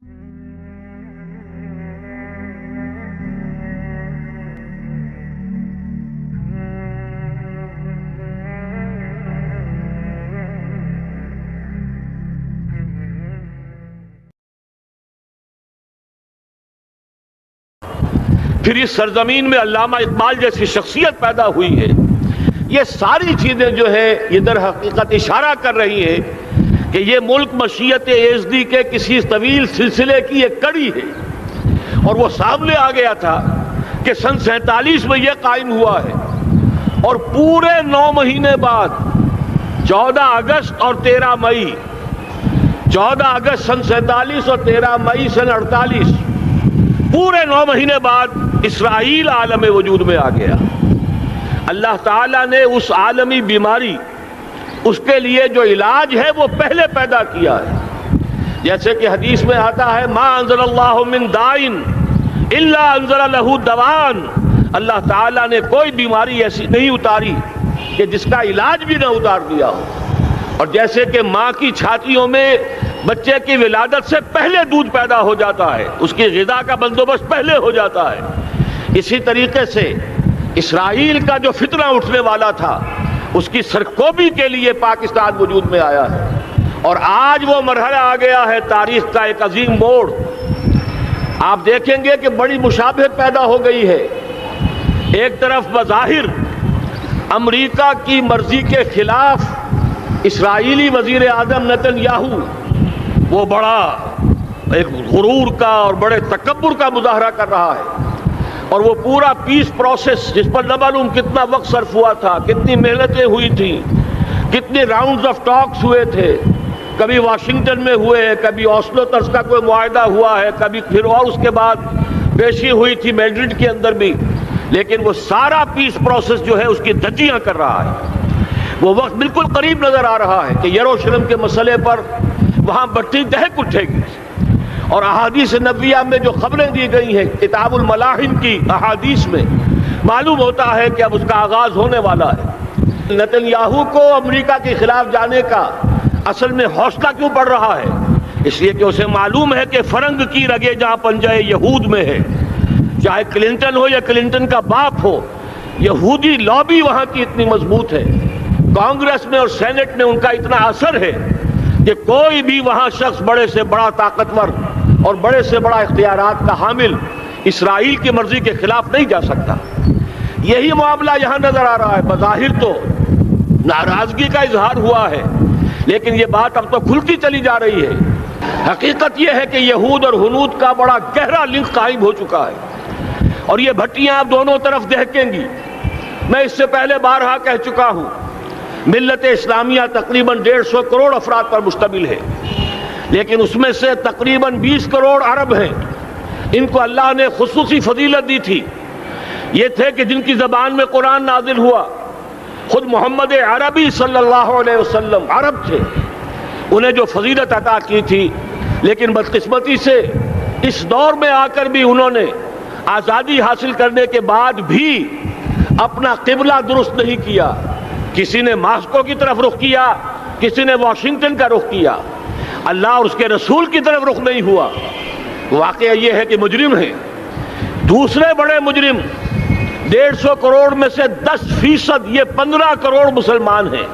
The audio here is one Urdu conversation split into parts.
پھر اس سرزمین میں علامہ اقبال جیسی شخصیت پیدا ہوئی ہے. یہ ساری چیزیں جو ہے یہ در حقیقت اشارہ کر رہی ہے کہ یہ ملک مشیت ایزدی کے کسی طویل سلسلے کی ایک کڑی ہے، اور وہ سامنے آ گیا تھا کہ سن 47 میں یہ قائم ہوا ہے، اور پورے 9 مہینے بعد 14 اگست اور 13 مئی 14 اگست سن 47 اور 13 مئی سن 48 پورے 9 مہینے بعد اسرائیل عالم وجود میں آ گیا. اللہ تعالیٰ نے اس عالمی بیماری، اس کے لیے جو علاج ہے وہ پہلے پیدا کیا ہے. جیسے کہ حدیث میں آتا ہے ما انزل اللہ من دائن الا انزل له دوان، اللہ تعالیٰ نے کوئی بیماری ایسی نہیں اتاری کہ جس کا علاج بھی نہ اتار دیا ہو. اور جیسے کہ ماں کی چھاتیوں میں بچے کی ولادت سے پہلے دودھ پیدا ہو جاتا ہے، اس کی غذا کا بندوبست پہلے ہو جاتا ہے، اسی طریقے سے اسرائیل کا جو فتنہ اٹھنے والا تھا اس کی سرکوبی کے لیے پاکستان وجود میں آیا ہے. اور آج وہ مرحلہ آ گیا ہے، تاریخ کا ایک عظیم موڑ. آپ دیکھیں گے کہ بڑی مشابہت پیدا ہو گئی ہے. ایک طرف بظاہر امریکہ کی مرضی کے خلاف اسرائیلی وزیر اعظم نتن یاہو وہ بڑا ایک غرور کا اور بڑے تکبر کا مظاہرہ کر رہا ہے، اور وہ پورا پیس پروسیس جس پر نہ معلوم کتنا وقت صرف ہوا تھا، کتنی محنتیں ہوئی تھیں، کتنے راؤنڈز آف ٹاکس ہوئے تھے، کبھی واشنگٹن میں ہوئے ہیں، کبھی اوسلو طرز کا کوئی معاہدہ ہوا ہے، کبھی پھر اور اس کے بعد پیشی ہوئی تھی میڈرڈ کے اندر بھی، لیکن وہ سارا پیس پروسیس جو ہے اس کی دھجیاں کر رہا ہے. وہ وقت بالکل قریب نظر آ رہا ہے کہ یروشلم کے مسئلے پر وہاں بٹی دہک اٹھے گی. اور احادیث نبویہ میں جو خبریں دی گئی ہیں کتاب الملاحم کی احادیث میں معلوم ہوتا ہے کہ اب اس کا آغاز ہونے والا ہے. نتن یاہو کو امریکہ کے خلاف جانے کا اصل میں حوصلہ کیوں بڑھ رہا ہے؟ اس لیے کہ اسے معلوم ہے کہ فرنگ کی رگیں جہاں پنجہ یہود میں ہے، چاہے کلنٹن ہو یا کلنٹن کا باپ ہو، یہودی لابی وہاں کی اتنی مضبوط ہے، کانگریس میں اور سینٹ میں ان کا اتنا اثر ہے کہ کوئی بھی وہاں شخص بڑے سے بڑا طاقتور اور بڑے سے بڑا اختیارات کا حامل اسرائیل کی مرضی کے خلاف نہیں جا سکتا. یہی معاملہ یہاں نظر آ رہا ہے. بظاہر تو ناراضگی کا اظہار ہوا ہے، لیکن یہ بات اب تو کھلتی چلی جا رہی ہے. حقیقت یہ ہے کہ یہود اور ہنود کا بڑا گہرا لنک قائم ہو چکا ہے، اور یہ بھٹیاں اب دونوں طرف دہکیں گی. میں اس سے پہلے بارہا کہہ چکا ہوں، ملت اسلامیہ تقریباً 150 کروڑ افراد پر مشتمل ہے، لیکن اس میں سے تقریباً 20 کروڑ عرب ہیں. ان کو اللہ نے خصوصی فضیلت دی تھی. یہ تھے کہ جن کی زبان میں قرآن نازل ہوا، خود محمد عربی صلی اللہ علیہ وسلم عرب تھے، انہیں جو فضیلت عطا کی تھی. لیکن بدقسمتی سے اس دور میں آ کر بھی انہوں نے آزادی حاصل کرنے کے بعد بھی اپنا قبلہ درست نہیں کیا. کسی نے ماسکو کی طرف رخ کیا، کسی نے واشنگٹن کا رخ کیا، اللہ اور اس کے رسول کی طرف رخ نہیں ہوا. واقعہ یہ ہے کہ مجرم ہیں. دوسرے بڑے مجرم 150 کروڑ میں سے 10%، یہ 15 کروڑ مسلمان ہیں.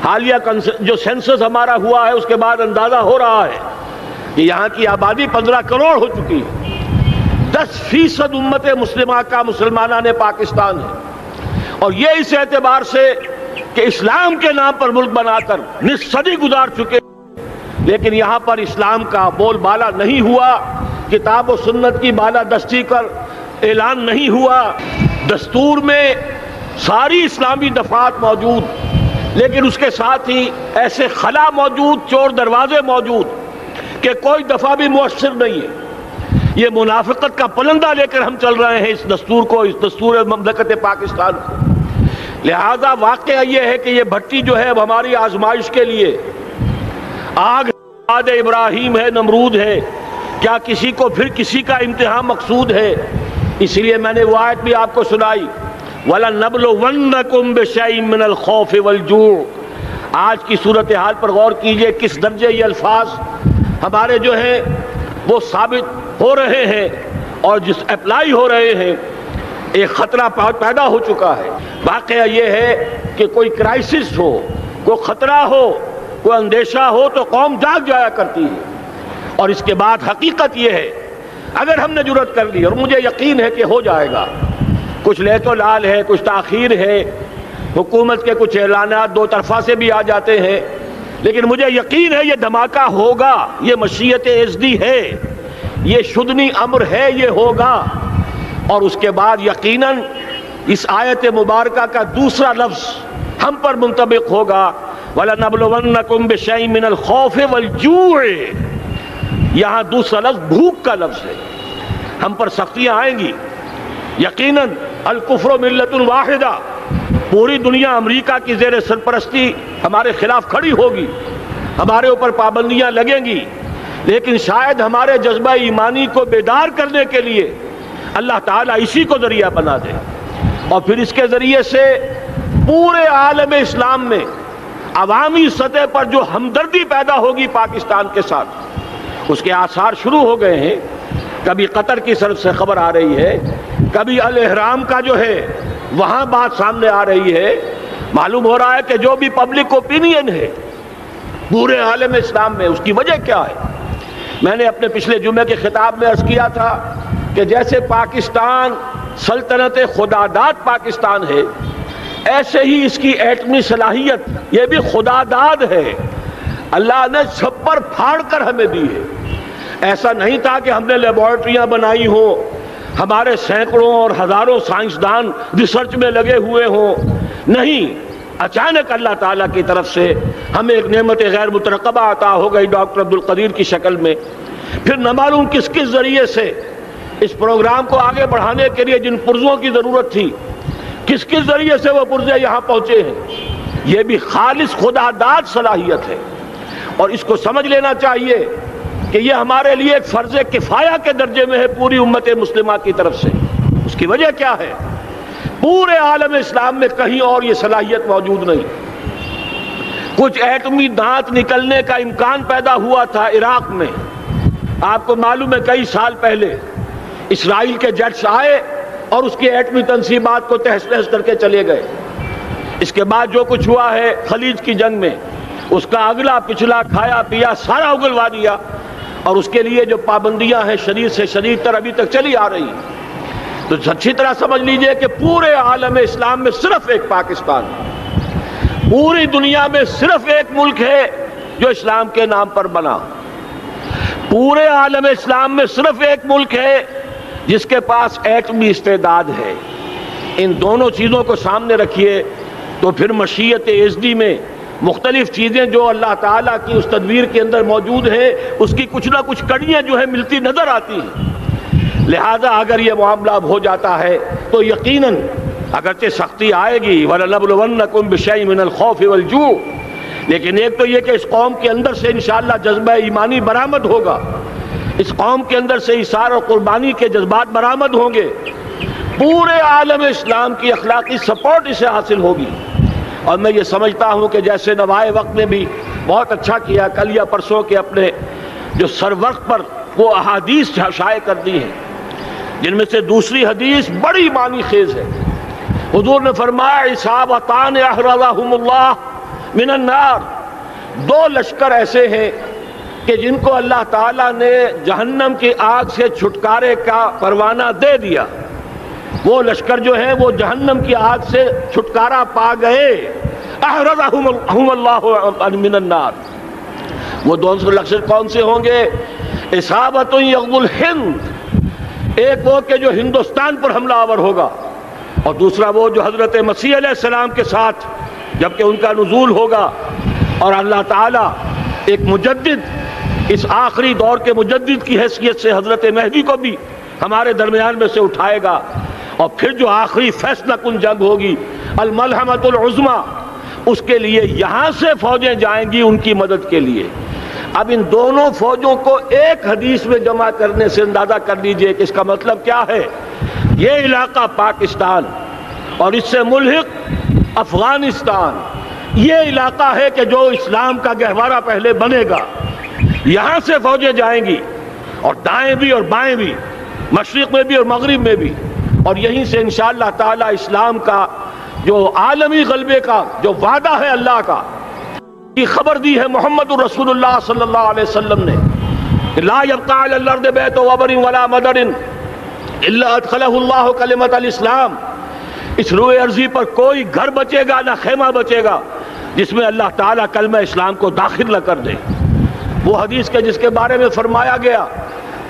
حالیہ جو سینسس ہمارا ہوا ہے اس کے بعد اندازہ ہو رہا ہے کہ یہاں کی آبادی 15 کروڑ ہو چکی ہے. 10% امت مسلمہ کا مسلمانان پاکستان ہے، اور یہ اس اعتبار سے کہ اسلام کے نام پر ملک بنا کر نصف صدی گزار چکے، لیکن یہاں پر اسلام کا بول بالا نہیں ہوا، کتاب و سنت کی بالادستی کر اعلان نہیں ہوا. دستور میں ساری اسلامی دفعات موجود، لیکن اس کے ساتھ ہی ایسے خلا موجود، چور دروازے موجود کہ کوئی دفعہ بھی مؤثر نہیں ہے. یہ منافقت کا پلندہ لے کر ہم چل رہے ہیں اس دستور کو، اس دستور مملکت پاکستان کو. لہذا واقعہ یہ ہے کہ یہ بھٹی جو ہے اب ہماری آزمائش کے لیے آگ ابراہیم ہے، نمرود ہے. کیا کسی کو پھر کسی کا امتحان مقصود ہے؟ اس لیے میں نے وہ آیت بھی آپ کو سنائی، وَلَنَبْلُوَنَّكُمْ بِشَيْءٍ مِّنَ الْخَوْفِ وَالْجُوعِ. آج کی صورتحال پر غور کیجئے، کس درجے یہ الفاظ ہمارے جو ہیں وہ ثابت ہو رہے ہیں اور جس اپلائی ہو رہے ہیں، ایک خطرہ پیدا ہو چکا ہے۔ واقعہ یہ ہے کہ کوئی کرائسس ہو، کوئی خطرہ ہو، کوئی اندیشہ ہو تو قوم جاگ جایا کرتی ہے، اور اس کے بعد حقیقت یہ ہے اگر ہم نے جرأت کر لی، اور مجھے یقین ہے کہ ہو جائے گا، کچھ لیت و لال ہے، کچھ تاخیر ہے، حکومت کے کچھ اعلانات دو طرفہ سے بھی آ جاتے ہیں، لیکن مجھے یقین ہے یہ دھماکہ ہوگا، یہ مشیت اعزدی ہے، یہ شدنی امر ہے، یہ ہوگا۔ اور اس کے بعد یقیناً اس آیت مبارکہ کا دوسرا لفظ ہم پر منطبق ہوگا، وَلَنَبْلُوَنَّكُمْ بِشَيْءٍ مِّنَ الْخَوْفِ وَالْجُوعِ۔ یہاں دوسرا لفظ بھوک کا لفظ ہے، ہم پر سختیاں آئیں گی یقیناً۔ الکفر ملت واحدہ، پوری دنیا امریکہ کی زیر سرپرستی ہمارے خلاف کھڑی ہوگی، ہمارے اوپر پابندیاں لگیں گی، لیکن شاید ہمارے جذبہ ایمانی کو بیدار کرنے کے لیے اللہ تعالیٰ اسی کو ذریعہ بنا دے، اور پھر اس کے ذریعے سے پورے عالم اسلام میں عوامی سطح پر جو ہمدردی پیدا ہوگی پاکستان کے ساتھ، اس کے آثار شروع ہو گئے ہیں۔ کبھی قطر کی طرف سے خبر آ رہی ہے، کبھی الاحرام کا جو ہے وہاں بات سامنے آ رہی ہے۔ معلوم ہو رہا ہے کہ جو بھی پبلک اوپینین ہے پورے عالم اسلام میں، اس کی وجہ کیا ہے؟ میں نے اپنے پچھلے جمعے کے خطاب میں عرض کیا تھا کہ جیسے پاکستان سلطنت خداداد پاکستان ہے، ایسے ہی اس کی ایٹمی صلاحیت یہ بھی خداداد ہے، اللہ نے چھپر پھاڑ کر ہمیں دی ہے۔ ایسا نہیں تھا کہ ہم نے لیبارٹریاں بنائی ہوں، ہمارے سینکڑوں اور ہزاروں سائنسدان ریسرچ میں لگے ہوئے ہوں، نہیں، اچانک اللہ تعالیٰ کی طرف سے ہمیں ایک نعمت غیر مترقبہ عطا ہو گئی ڈاکٹر عبدالقدیر کی شکل میں۔ پھر نہ معلوم کس کس ذریعے سے اس پروگرام کو آگے بڑھانے کے لیے جن پرزوں کی ضرورت تھی، کس کس ذریعے سے وہ پرزے یہاں پہنچے ہیں۔ یہ بھی خالص خداداد صلاحیت ہے، اور اس کو سمجھ لینا چاہیے کہ یہ ہمارے لیے ایک فرض کفایہ کے درجے میں ہے پوری امت مسلمہ کی طرف سے۔ اس کی وجہ کیا ہے؟ پورے عالم اسلام میں کہیں اور یہ صلاحیت موجود نہیں۔ کچھ ایٹمی دانت نکلنے کا امکان پیدا ہوا تھا عراق میں، آپ کو معلوم ہے کئی سال پہلے اسرائیل کے جیٹس آئے اور اس کی ایٹمی تنصیبات کو تہس نہس کر کے چلے گئے۔ اس کے بعد جو کچھ ہوا ہے خلیج کی جنگ میں، اس کا اگلا پچھلا کھایا پیا سارا اگلوا دیا، اور اس کے لیے جو پابندیاں ہیں شدید سے شدید تر ابھی تک چلی آ رہی ہیں۔ تو اچھی طرح سمجھ لیجئے کہ پورے عالم اسلام میں صرف ایک پاکستان ہے، پوری دنیا میں صرف ایک ملک ہے جو اسلام کے نام پر بنا، پورے عالم اسلام میں صرف ایک ملک ہے جس کے پاس ایٹمی استعداد ہے۔ ان دونوں چیزوں کو سامنے رکھیے تو پھر مشیت اعزدی میں مختلف چیزیں جو اللہ تعالیٰ کی اس تدبیر کے اندر موجود ہیں، اس کی کچھ نہ کچھ کڑیاں جو ہے ملتی نظر آتی ہیں۔ لہذا اگر یہ معاملہ ہو جاتا ہے تو یقیناً اگرچہ سختی آئے گی، وَلَنَبْلُوَنَّكُمْ بِشَيْءٍ مِّنَ الْخَوْفِ وَالْجُوعِ، لیکن ایک تو یہ کہ اس قوم کے اندر سے انشاءاللہ جذبہ ایمانی برآمد ہوگا، اس قوم کے اندر سے ایثار اور قربانی کے جذبات برآمد ہوں گے، پورے عالم اسلام کی اخلاقی سپورٹ اسے حاصل ہوگی۔ اور میں یہ سمجھتا ہوں کہ جیسے نوائے وقت نے بھی بہت اچھا کیا، کل یا پرسوں کے اپنے جو سر وقت پر وہ احادیث شائع کر دی ہیں، جن میں سے دوسری حدیث بڑی معنی خیز ہے۔ حضور نے فرمایا اصابتان احرزہم اللہ من النار، دو لشکر ایسے ہیں کہ جن کو اللہ تعالیٰ نے جہنم کی آگ سے چھٹکارے کا پروانہ دے دیا، وہ لشکر جو ہیں وہ جہنم کی آگ سے چھٹکارا پا گئے، احرزہم اللہ من النار۔ وہ دوسرے لشکر کون سے ہوں گے؟ اصابت یغزو الہند، ایک وہ کہ جو ہندوستان پر حملہ آور ہوگا، اور دوسرا وہ جو حضرت مسیح علیہ السلام کے ساتھ جبکہ ان کا نزول ہوگا، اور اللہ تعالیٰ ایک مجدد، اس آخری دور کے مجدد کی حیثیت سے حضرت مہدی کو بھی ہمارے درمیان میں سے اٹھائے گا، اور پھر جو آخری فیصلہ کن جنگ ہوگی الملحمۃ العظمیٰ، اس کے لیے یہاں سے فوجیں جائیں گی ان کی مدد کے لیے۔ اب ان دونوں فوجوں کو ایک حدیث میں جمع کرنے سے اندازہ کر لیجئے کہ اس کا مطلب کیا ہے۔ یہ علاقہ پاکستان اور اس سے ملحق افغانستان، یہ علاقہ ہے کہ جو اسلام کا گہوارہ پہلے بنے گا، یہاں سے فوجیں جائیں گی، اور دائیں بھی اور بائیں بھی، مشرق میں بھی اور مغرب میں بھی، اور یہیں سے انشاءاللہ تعالی اسلام کا جو عالمی غلبے کا جو وعدہ ہے اللہ کا، کی خبر دی ہے محمد رسول اللہ صلی اللہ علیہ وسلم نے کہ لا یبقى علی الارض بیت وبر ولا مدر الا ادخلہ اللہ کلمۃ الاسلام، اس روئے ارضی پر کوئی گھر بچے گا نہ خیمہ بچے گا جس میں اللہ تعالیٰ کلمہ اسلام کو داخل نہ کر دے۔ وہ حدیث کے جس کے بارے میں فرمایا گیا،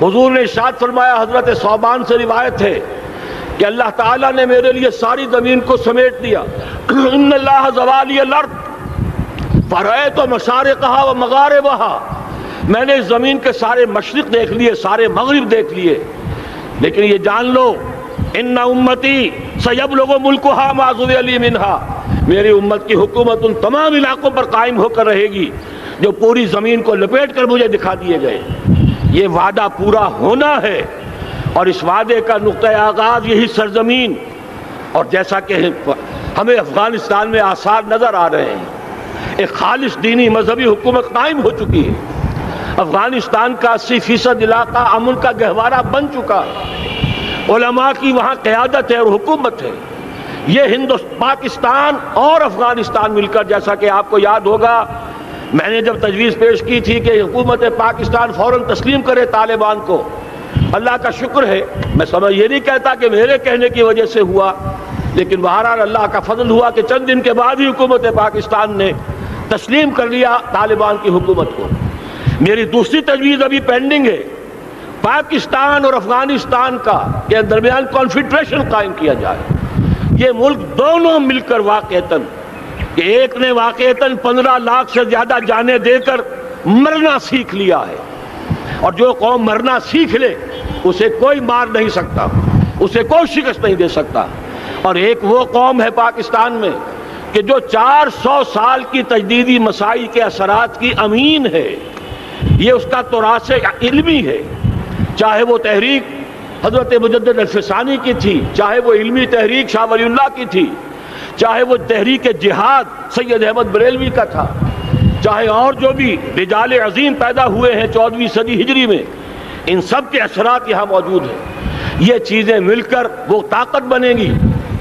حضور نے ارشاد فرمایا، حضرت ثوبان سے روایت ہے کہ اللہ تعالیٰ نے میرے لیے ساری زمین کو سمیٹ دیا، ان اللہ زوالی الارض فرأیت مشارقہا و مغاربہا، میں نے اس زمین کے سارے مشرق دیکھ لیے، سارے مغرب دیکھ لیے، لیکن یہ جان لو ان امتی سیبلغ ملکہا ما ظوی لی منہا، میری امت کی حکومت ان تمام علاقوں پر قائم ہو کر رہے گی جو پوری زمین کو لپیٹ کر مجھے دکھا دیے گئے۔ یہ وعدہ پورا ہونا ہے، اور اس وعدے کا نقطۂ آغاز یہی سرزمین، اور جیسا کہ ہمیں افغانستان میں آثار نظر آ رہے ہیں، ایک خالص دینی مذہبی حکومت قائم ہو چکی ہے، افغانستان کا 80% علاقہ امن کا گہوارہ بن چکا ہے، علماء کی وہاں قیادت ہے اور حکومت ہے۔ یہ پاکستان اور افغانستان مل کر، جیسا کہ آپ کو یاد ہوگا میں نے جب تجویز پیش کی تھی کہ حکومت پاکستان فوراً تسلیم کرے طالبان کو، اللہ کا شکر ہے، میں سمجھ یہ نہیں کہتا کہ میرے کہنے کی وجہ سے ہوا، لیکن بہرحال اللہ کا فضل ہوا کہ چند دن کے بعد ہی حکومت پاکستان نے تسلیم کر لیا طالبان کی حکومت کو۔ میری دوسری تجویز ابھی پینڈنگ ہے، پاکستان اور افغانستان کا کے درمیان کانفیڈریشن قائم کیا جائے۔ یہ ملک دونوں مل کر واقعتاً، کہ ایک نے واقعتاً 15 لاکھ سے زیادہ جانیں دے کر مرنا سیکھ لیا ہے، اور جو قوم مرنا سیکھ لے اسے کوئی مار نہیں سکتا، اسے کوئی شکست نہیں دے سکتا، اور ایک وہ قوم ہے پاکستان میں کہ جو 400 سال کی تجدیدی مسائی کے اثرات کی امین ہے، یہ اس کا تراث علمی ہے، چاہے وہ تحریک حضرت مجدد الفسانی کی تھی، چاہے وہ علمی تحریک شاہ ولی اللہ کی تھی، چاہے وہ تحریک جہاد سید احمد بریلوی کا تھا، چاہے اور جو بھی رجال عظیم پیدا ہوئے ہیں 14ویں صدی ہجری میں، ان سب کے اثرات یہاں موجود ہیں۔ یہ چیزیں مل کر وہ طاقت بنے گی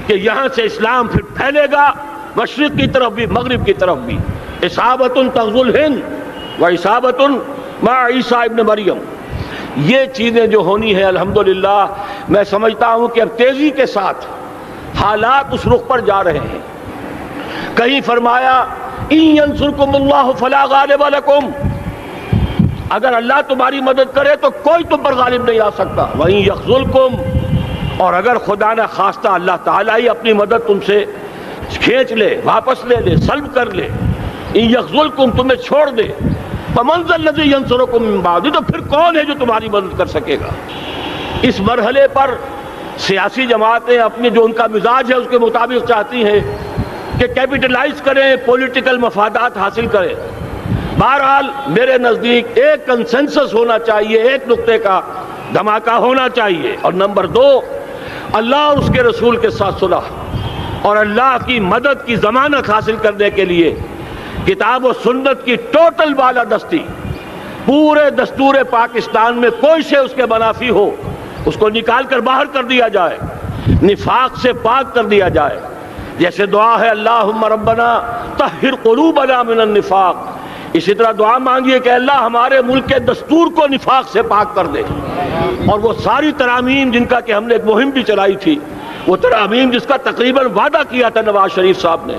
کہ یہاں سے اسلام پھر پھیلے گا، مشرق کی طرف بھی مغرب کی طرف بھی۔ اصابۃ تغزو الہند و اصابۃ مع عیسیٰ ابن مریم، یہ چیزیں جو ہونی ہیں الحمدللہ میں سمجھتا ہوں کہ اب تیزی کے ساتھ حالات اس رخ پر جا رہے ہیں۔ کہیں فرمایا ان ینصرکم اللہ فلا غالب لکم، اگر اللہ تمہاری مدد کرے تو کوئی تم پر غالب نہیں آ سکتا، وَإِن يَخْذُلْكُمْ، اور اگر خدا نہ خواستہ اللہ تعالیٰ ہی اپنی مدد تم سے کھینچ لے، واپس لے لے، سلب کر لے، ان یخذلکم، تمہیں چھوڑ دے، فمن ذا الذی ینصرکم من بعد، تو پھر کون ہے جو تمہاری مدد کر سکے گا۔ اس مرحلے پر سیاسی جماعتیں اپنی جو ان کا مزاج ہے اس کے مطابق چاہتی ہیں کہ کیپٹلائز کریں، پولیٹیکل مفادات حاصل کریں۔ بہرحال میرے نزدیک ایک کنسنسس ہونا چاہیے، ایک نقطے کا دھماکہ ہونا چاہیے، اور نمبر 2 اللہ اور اس کے رسول کے ساتھ صلح اور اللہ کی مدد کی ضمانت حاصل کرنے کے لیے کتاب و سنت کی ٹوٹل بالادستی، پورے دستور پاکستان میں کوئی شے اس کے منافی ہو اس کو نکال کر باہر کر دیا جائے، نفاق سے پاک کر دیا جائے۔ جیسے دعا ہے اللہم ربنا طہر قلوبنا من النفاق، اسی طرح دعا مانگیے کہ اللہ ہمارے ملک کے دستور کو نفاق سے پاک کر دے۔ اور وہ ساری ترامیم جن کا کہ ہم نے ایک مہم بھی چلائی تھی، وہ ترامیم جس کا تقریباً وعدہ کیا تھا نواز شریف صاحب نے،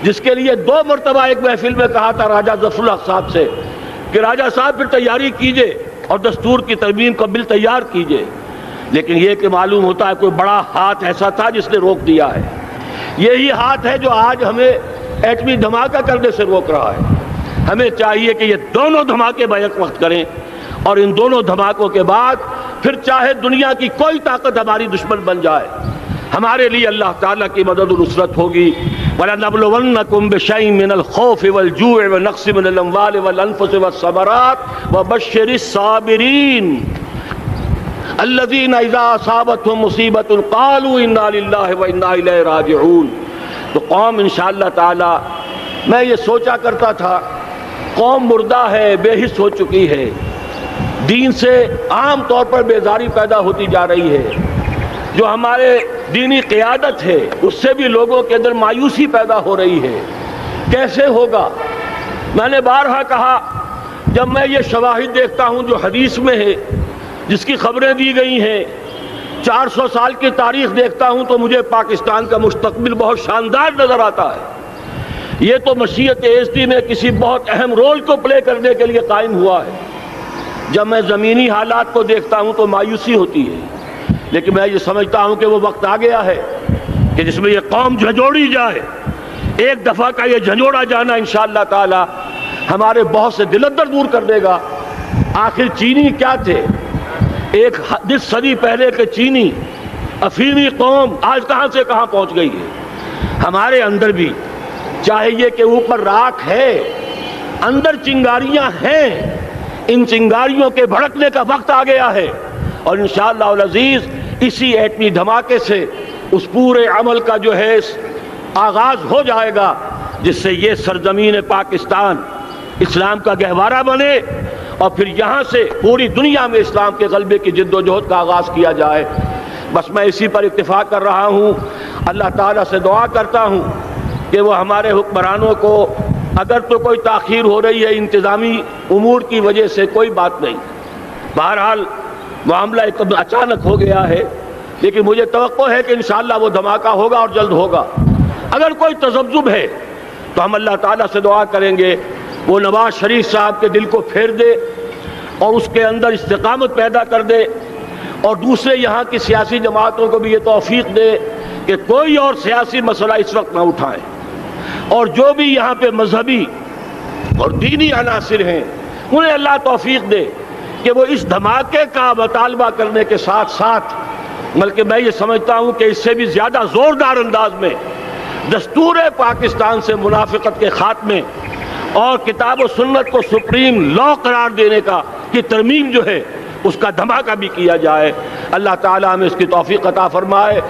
جس کے لیے 2 مرتبہ ایک محفل میں کہا تھا راجہ ظفر الحق صاحب سے کہ راجہ صاحب پھر تیاری کیجئے اور دستور کی ترمیم کا بل تیار کیجئے، لیکن یہ کہ معلوم ہوتا ہے کوئی بڑا ہاتھ ایسا تھا جس نے روک دیا ہے۔ یہی ہاتھ ہے جو آج ہمیں ایٹمی دھماکہ کرنے سے روک رہا ہے۔ ہمیں چاہیے کہ یہ دونوں دھماکے بیک وقت کریں، اور ان دونوں دھماکوں کے بعد پھر چاہے دنیا کی کوئی طاقت ہماری دشمن بن جائے، ہمارے لیے اللہ تعالیٰ کی مدد و نصرت ہوگی۔ وَلَنَبْلُوَنَّكُمْ بِشَيْءٍ مِّنَ الْخَوْفِ وَالْجُوعِ وَنَقْصٍ مِّنَ الْأَمْوَالِ وَالْأَنفُسِ وَالثَّمَرَاتِ وَبَشِّرِ الصَّابِرِينَ الَّذِينَ إِذَا أَصَابَتْهُمْ مُصِيبَةٌ قَالُوا إِنَّا لِلَّهِ وَإِنَّا إِلَيْهِ رَاجِعُونَ۔ تو قوم انشاءاللہ تعالی، میں یہ سوچا کرتا تھا قوم مردہ ہے، بے حس ہو چکی ہے، دین سے عام طور پر بیزاری پیدا ہوتی جا رہی ہے، جو ہمارے دینی قیادت ہے اس سے بھی لوگوں کے اندر مایوسی پیدا ہو رہی ہے۔ کیسے ہوگا؟ میں نے بارہا کہا، جب میں یہ شواہد دیکھتا ہوں جو حدیث میں ہے، جس کی خبریں دی گئی ہیں، 400 سال کی تاریخ دیکھتا ہوں تو مجھے پاکستان کا مستقبل بہت شاندار نظر آتا ہے۔ یہ تو مشیت ایزدی میں کسی بہت اہم رول کو پلے کرنے کے لیے قائم ہوا ہے۔ جب میں زمینی حالات کو دیکھتا ہوں تو مایوسی ہوتی ہے، لیکن میں یہ سمجھتا ہوں کہ وہ وقت آ گیا ہے کہ جس میں یہ قوم جھنجھوڑی جائے۔ ایک دفعہ کا یہ جھنجھوڑا جانا انشاءاللہ تعالی ہمارے بہت سے دل اندر دور کر دے گا۔ آخر چینی کیا تھے؟ ایک 10 صدی پہلے کے چینی افریقی قوم آج کہاں سے کہاں پہنچ گئی ہے۔ ہمارے اندر بھی چاہے یہ کہ اوپر راکھ ہے، اندر چنگاریاں ہیں، ان چنگاریوں کے بھڑکنے کا وقت آ گیا ہے، اور انشاءاللہ العزیز اسی ایٹمی دھماکے سے اس پورے عمل کا جو ہے آغاز ہو جائے گا، جس سے یہ سرزمین پاکستان اسلام کا گہوارہ بنے، اور پھر یہاں سے پوری دنیا میں اسلام کے غلبے کی جد و جہد کا آغاز کیا جائے۔ بس میں اسی پر اتفاق کر رہا ہوں۔ اللہ تعالیٰ سے دعا کرتا ہوں کہ وہ ہمارے حکمرانوں کو، اگر تو کوئی تاخیر ہو رہی ہے انتظامی امور کی وجہ سے، کوئی بات نہیں، بہرحال معاملہ ایک اچانک ہو گیا ہے، لیکن مجھے توقع ہے کہ انشاءاللہ وہ دھماکہ ہوگا اور جلد ہوگا۔ اگر کوئی تذبذب ہے تو ہم اللہ تعالیٰ سے دعا کریں گے وہ نواز شریف صاحب کے دل کو پھیر دے اور اس کے اندر استقامت پیدا کر دے، اور دوسرے یہاں کی سیاسی جماعتوں کو بھی یہ توفیق دے کہ کوئی اور سیاسی مسئلہ اس وقت نہ اٹھائیں، اور جو بھی یہاں پہ مذہبی اور دینی عناصر ہیں انہیں اللہ توفیق دے کہ وہ اس دھماکے کا مطالبہ کرنے کے ساتھ ساتھ، بلکہ میں یہ سمجھتا ہوں کہ اس سے بھی زیادہ زوردار انداز میں دستور پاکستان سے منافقت کے خاتمے اور کتاب و سنت کو سپریم لا قرار دینے کی ترمیم جو ہے اس کا دھماکہ بھی کیا جائے۔ اللہ تعالیٰ ہمیں اس کی توفیق عطا فرمائے۔